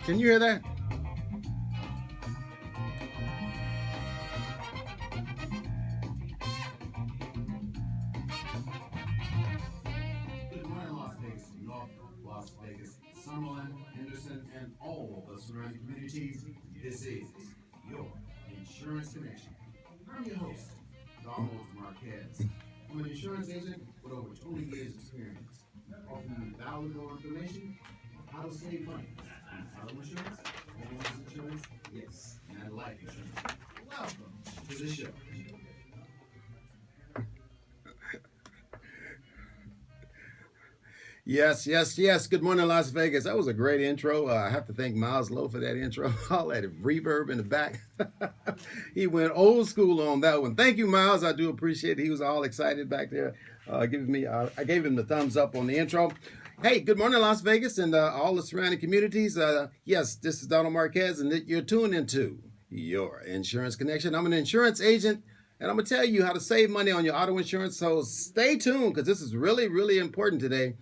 Can you hear that? Good morning, Las Vegas, New York, Las Vegas, Summerlin, Henderson, and all the surrounding communities. This is your Insurance Connection. I'm your host, Donald Marquez. I'm an insurance agent with over 20 years' experience, offering you valuable information on how to save money on auto insurance, homeowners insurance, yes, and life insurance. Welcome to the show. Yes, yes, yes. Good morning, Las Vegas. That was a great intro. I have to thank Miles Lowe for that intro. All that reverb in the back. He went old school on that one. Thank you, Miles. I do appreciate it. He was all excited back there, giving me. I gave him the thumbs up on the intro. Hey, good morning, Las Vegas, and all the surrounding communities. Yes, this is Donald Marquez, and you're tuned into your Insurance Connection. I'm an insurance agent. And I'm going to tell you how to save money on your auto insurance. So stay tuned because this is really, really important today.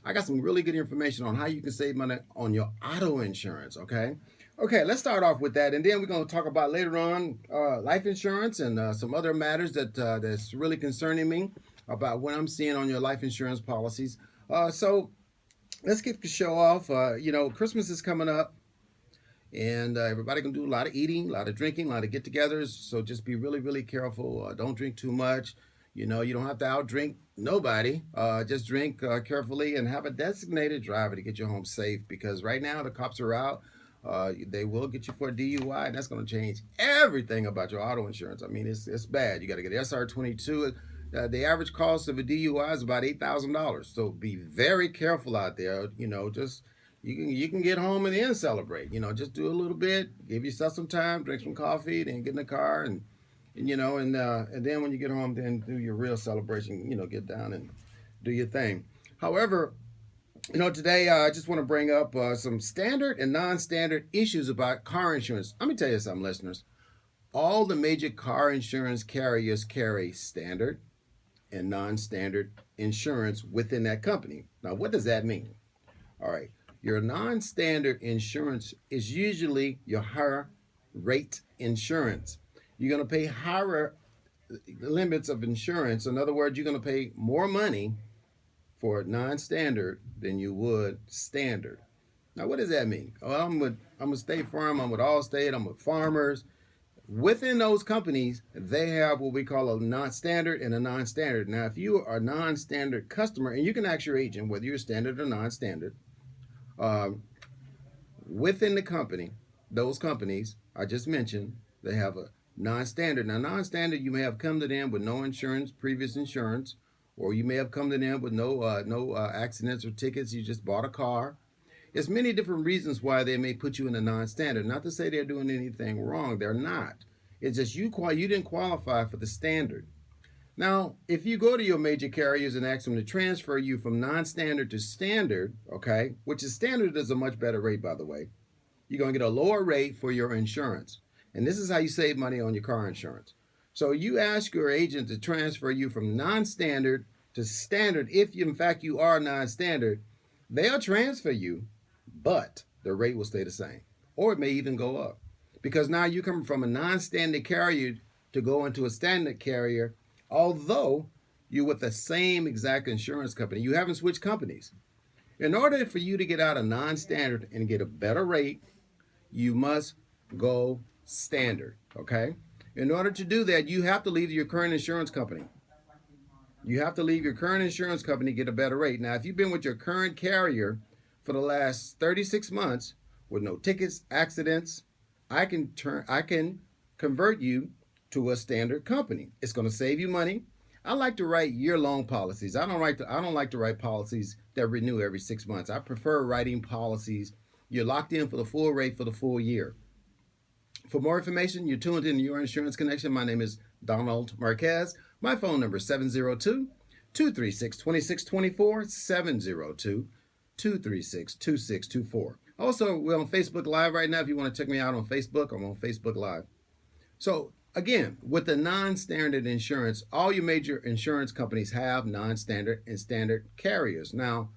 I got some really good information on how you can save money on your auto insurance, okay? Okay, let's start off with that, and then we're going to talk about later on life insurance and some other matters that's really concerning me about what I'm seeing on your life insurance policies. So let's get the show off. Christmas is coming up, and everybody can do a lot of eating, a lot of drinking, a lot of get-togethers. So just be really, really careful. Don't drink too much. You don't have to outdrink nobody. Just drink carefully and have a designated driver to get you home safe. Because right now the cops are out. They will get you for a DUI, and that's going to change everything about your auto insurance. I mean, it's bad. You got to get SR22. The average cost of a DUI is about $8,000. So be very careful out there. Just you can get home and then celebrate. Just do a little bit, give yourself some time, drink some coffee, then get in the car and then when you get home, then do your real celebration. Get down and do your thing. However, today I just want to bring up some standard and non-standard issues about car insurance. Let me tell you something, listeners. All the major car insurance carriers carry standard and non-standard insurance within that company. Now, what does that mean? All right. Your non standard insurance is usually your higher rate insurance. You're going to pay higher limits of insurance. In other words, you're going to pay more money for non standard than you would standard. Now, what does that mean? Well, I'm with State Farm, I'm with Allstate, I'm with Farmers. Within those companies, they have what we call a non-standard and a non-standard. Now, if you are a non-standard customer, and you can ask your agent whether you're standard or non-standard, uh, within the company, those companies I just mentioned, they have a non-standard. Now, non-standard, you may have come to them with no insurance, previous insurance, or you may have come to them with no accidents or tickets. You just bought a car. There's many different reasons why they may put you in a non-standard. Not to say they're doing anything wrong. They're not. It's just you didn't qualify for the standard. Now, if you go to your major carriers and ask them to transfer you from non-standard to standard, okay, which is standard is a much better rate, by the way, you're going to get a lower rate for your insurance. And this is how you save money on your car insurance. So you ask your agent to transfer you from non-standard to standard. If in fact you are non-standard, they'll transfer you, but the rate will stay the same. Or it may even go up. Because now you come from a non-standard carrier to go into a standard carrier, although you're with the same exact insurance company. You haven't switched companies. In order for you to get out of non-standard and get a better rate, you must go standard, okay? In order to do that, you have to leave your current insurance company. You have to leave your current insurance company to get a better rate. Now, if you've been with your current carrier for the last 36 months with no tickets, accidents, I can convert you to a standard company. It's going to save you money. I like to write year-long policies. I don't like to write policies that renew every 6 months. I prefer writing policies. You're locked in for the full rate for the full year. For more information, you're tuned in to Your Insurance Connection. My name is Donald Marquez. My phone number is 702-236-2624, 702-236-2624. Also, we're on Facebook Live right now. If you want to check me out on Facebook, I'm on Facebook Live. So, again, with the non-standard insurance, all your major insurance companies have non-standard and standard carriers. Now,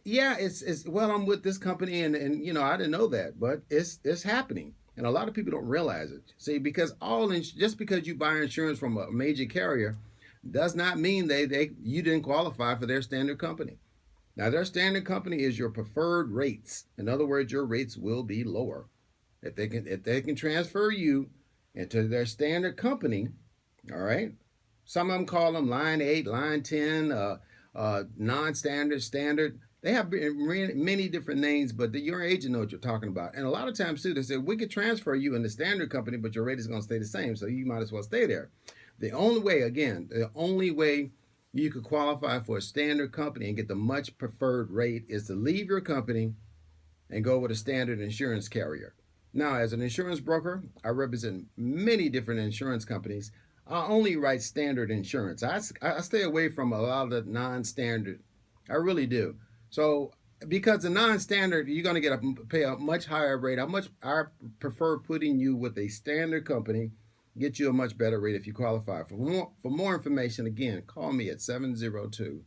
Yeah, it's well, I'm with this company, and I didn't know that, but it's happening, and a lot of people don't realize it. See, because just because you buy insurance from a major carrier does not mean they you didn't qualify for their standard company. Now, their standard company is your preferred rates. In other words, your rates will be lower if they can transfer you into their standard company. All right. Some of them call them line 8, line 10, non-standard, standard. They have many different names, but your agent know what you're talking about. And a lot of times too, they say we could transfer you in the standard company, but your rate is going to stay the same, so you might as well stay there. The only way you could qualify for a standard company and get the much preferred rate is to leave your company and go with a standard insurance carrier. Now, as an insurance broker, I represent many different insurance companies. I only write standard insurance. I stay away from a lot of the non standard. I really do. So, because the non standard, you're going to pay a much higher rate. I prefer putting you with a standard company, get you a much better rate if you qualify. For more information, again, call me at 702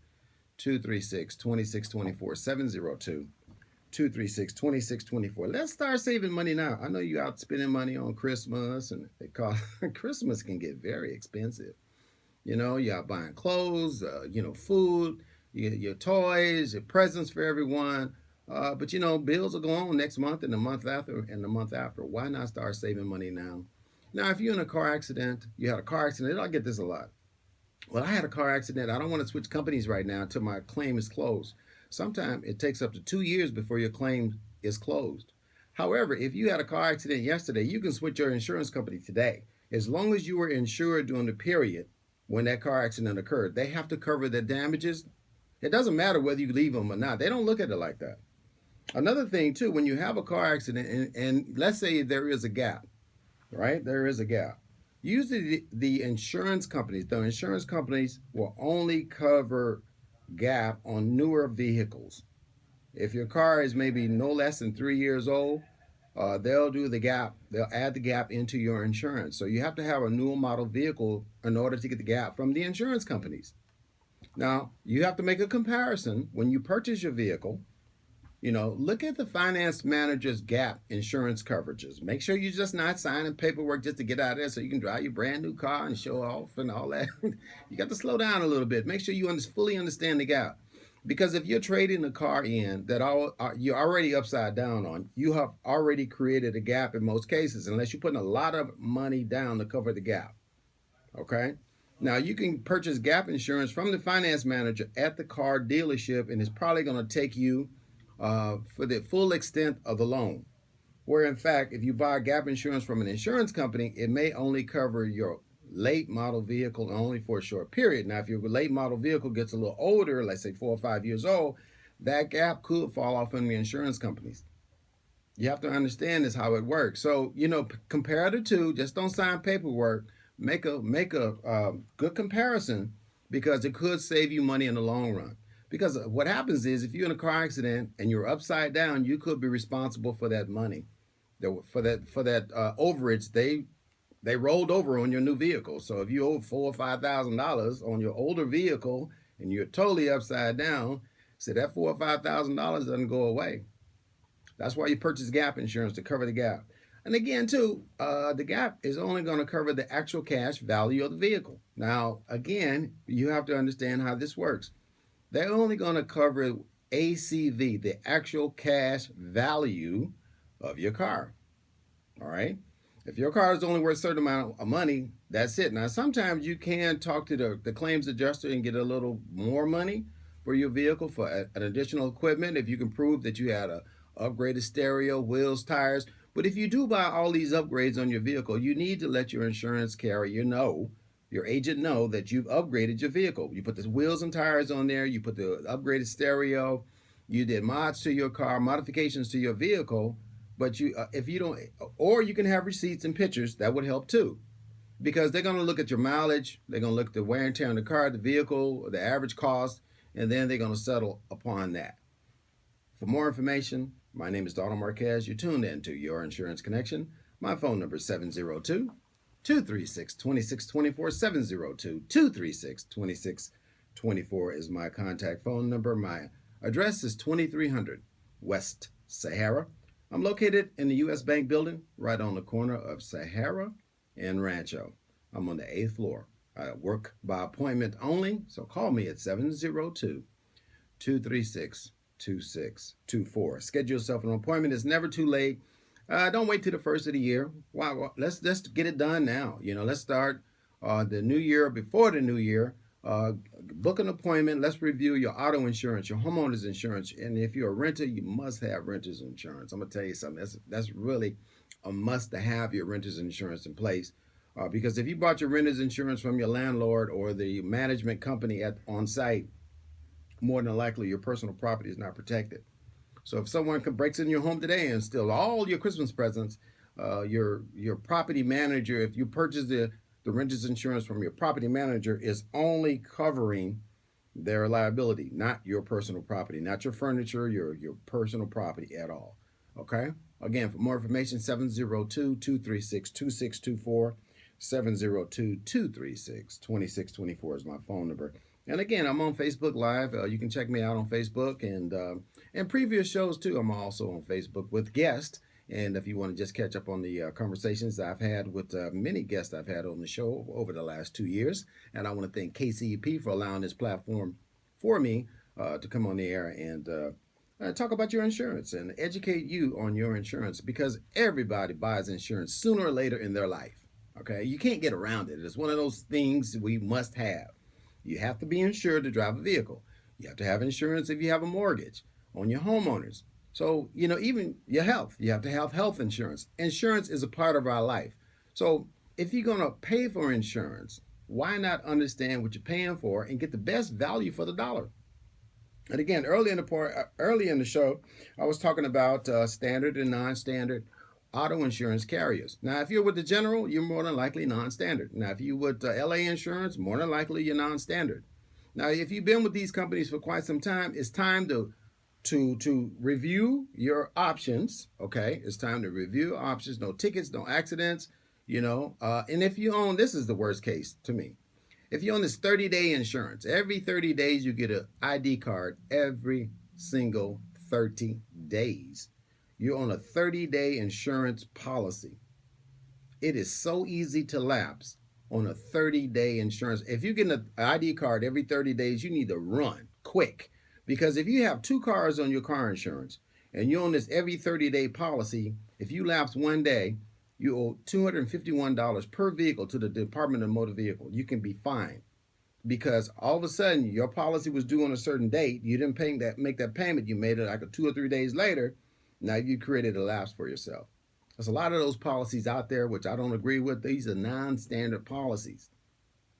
236 2624. 702 236 2624. Let's start saving money now. I know you out spending money on Christmas, and they call Christmas can get very expensive. You out buying clothes, food, your toys, your presents for everyone. But bills will go on next month and the month after and the month after. Why not start saving money now? Now, if you're in a car accident, you had a car accident. I get this a lot. Well, I had a car accident. I don't want to switch companies right now until my claim is closed. Sometimes it takes up to 2 years before your claim is closed. However, if you had a car accident yesterday, you can switch your insurance company today. As long as you were insured during the period when that car accident occurred, they have to cover the damages. It doesn't matter whether you leave them or not. They don't look at it like that. Another thing, too, when you have a car accident, and let's say there is a gap, right? There is a gap. Usually, the insurance companies will only cover gap on newer vehicles. If your car is maybe no less than 3 years old, they'll do the gap. They'll add the gap into your insurance. So you have to have a newer model vehicle in order to get the gap from the insurance companies. Now, you have to make a comparison when you purchase your vehicle. Look at the finance manager's gap insurance coverages. Make sure you're just not signing paperwork just to get out of there so you can drive your brand new car and show off and all that. You got to slow down a little bit. Make sure you fully understand the gap. Because if you're trading a car in that you're already upside down on, you have already created a gap in most cases, unless you're putting a lot of money down to cover the gap. Okay? Now, you can purchase gap insurance from the finance manager at the car dealership, and it's probably going to take you for the full extent of the loan. Where, in fact, if you buy gap insurance from an insurance company, it may only cover your late model vehicle only for a short period. Now, if your late model vehicle gets a little older, let's say 4 or 5 years old, that gap could fall off on the insurance companies. You have to understand this how it works. So, compare the two. Just don't sign paperwork. Make a good comparison, because it could save you money in the long run. Because what happens is, if you're in a car accident and you're upside down, you could be responsible for that money, for that overage they rolled over on your new vehicle. So if you owe $4 or $5,000 on your older vehicle and you're totally upside down, so that $4 or $5,000 doesn't go away. That's why you purchase gap insurance, to cover the gap. And again, too, the gap is only going to cover the actual cash value of the vehicle. Now, again, you have to understand how this works. They're only going to cover ACV, the actual cash value of your car. All right. If your car is only worth a certain amount of money, that's it. Now, sometimes you can talk to the claims adjuster and get a little more money for your vehicle for an additional equipment if you can prove that you had a upgraded stereo, wheels, tires. But if you do buy all these upgrades on your vehicle, you need to let your insurance carrier know, your agent know, that you've upgraded your vehicle. You put the wheels and tires on there, you put the upgraded stereo, you did mods to your car, modifications to your vehicle. But if you don't, or you can have receipts and pictures, that would help too, because they're going to look at your mileage, they're going to look at the wear and tear on the car, the vehicle, the average cost, and then they're going to settle upon that. For more information, my name is Donald Marquez. You're tuned in to Your Insurance Connection. My phone number is 702 236 2624. 702 236 2624 is my contact phone number. My Address is 2300 West Sahara. I'm located in the U.S. Bank building right on the corner of Sahara and Rancho. I'm on the 8th floor. I work by appointment only, so call me at 702 236 2624. Schedule yourself an appointment. It's never too late. Don't wait till the first of the year. Wow, let's get it done now. Let's start the new year before the new year. Book an appointment. Let's review your auto insurance, your homeowner's insurance, and if you're a renter, you must have renter's insurance. I'm gonna tell you something. That's really a must to have your renter's insurance in place. Because if you bought your renter's insurance from your landlord or the management company on site, more than likely your personal property is not protected. So if someone breaks in your home today and steal all your Christmas presents, your property manager, if you purchase the renter's insurance from your property manager, is only covering their liability, not your personal property, not your furniture, your personal property at all. Okay? Again, for more information, 702 236 2624. 702 236 2624 is my phone number. And again, I'm on Facebook Live. You can check me out on Facebook and previous shows too. I'm also on Facebook with guests. And if you want to just catch up on the conversations I've had with many guests I've had on the show over the last 2 years, and I want to thank KCEP for allowing this platform for me to come on the air and talk about your insurance and educate you on your insurance, because everybody buys insurance sooner or later in their life. Okay, you can't get around it. It's one of those things we must have. You have to be insured to drive a vehicle. You have to have insurance if you have a mortgage on your homeowners. So, even your health, you have to have health insurance. Insurance is a part of our life. So, if you're going to pay for insurance, why not understand what you're paying for and get the best value for the dollar? And again, early in the show, I was talking about standard and non-standard auto insurance carriers. Now, if you're with the General, you're more than likely non-standard. Now, if you're with LA Insurance, more than likely you're non-standard. Now, if you've been with these companies for quite some time, it's time to review your options. Okay, it's time to review options. No tickets, no accidents. And if you own, this is the worst case to me. If you own this 30-day insurance, every 30 days you get an ID card every single 30 days. You're on a 30-day insurance policy. It is so easy to lapse on a 30-day insurance. If you get an ID card every 30 days, you need to run quick. Because if you have 2 cars on your car insurance and you're on this every 30-day policy, if you lapse one day, you owe $251 per vehicle to the Department of Motor Vehicle. You can be fined because all of a sudden your policy was due on a certain date. You didn't make that payment. You made it like 2 or 3 days later. Now you created a lapse for yourself. There's a lot of those policies out there which I don't agree with. These are non-standard policies.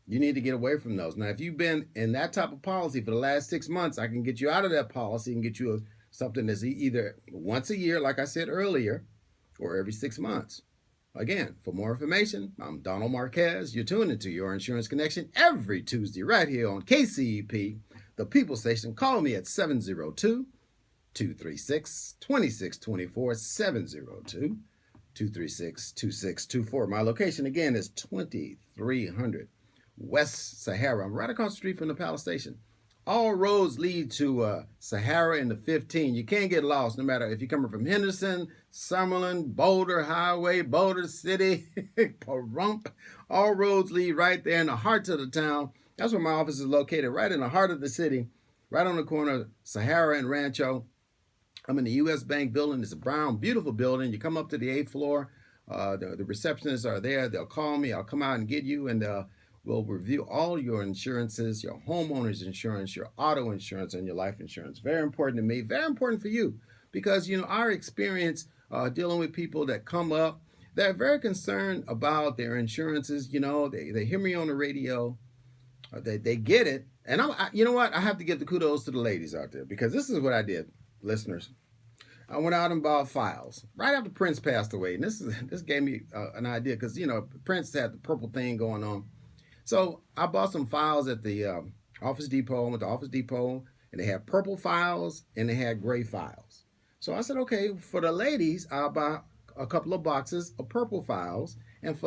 You need to get away from those. Now, if you've been in that type of policy for the last 6 months, I can get you out of that policy and get you something that's either once a year, like I said earlier, or every 6 months. Again, for more information, I'm Donald Marquez. You're tuned into Your Insurance Connection every Tuesday right here on KCEP, the People Station. Call me at 702 236 2624, 702 236 2624. My location again is 2300 West Sahara. I'm right across the street from the Palace Station. All roads lead to Sahara and the 15. You can't get lost no matter if you're coming from Henderson, Summerlin, Boulder Highway, Boulder City, Pahrump. All roads lead right there in the heart of the town. That's where my office is located, right in the heart of the city, right on the corner of Sahara and Rancho. I'm in the U.S. Bank building. It's a brown, beautiful building. You come up to the 8th floor. The receptionists are there. They'll call me. I'll come out and get you, and we'll review all your insurances, your homeowner's insurance, your auto insurance, and your life insurance. Very important to me. Very important for you because, our experience dealing with people that come up, they're very concerned about their insurances. They hear me on the radio. They get it. And you know what? I have to give the kudos to the ladies out there because this is what I did, listeners. I went out and bought files right after Prince passed away. And this gave me an idea because, Prince had the purple thing going on. So I bought some files at the Office Depot. I went to Office Depot, and they had purple files and they had gray files. So I said, okay, for the ladies, I'll buy a couple of boxes of purple files, and for the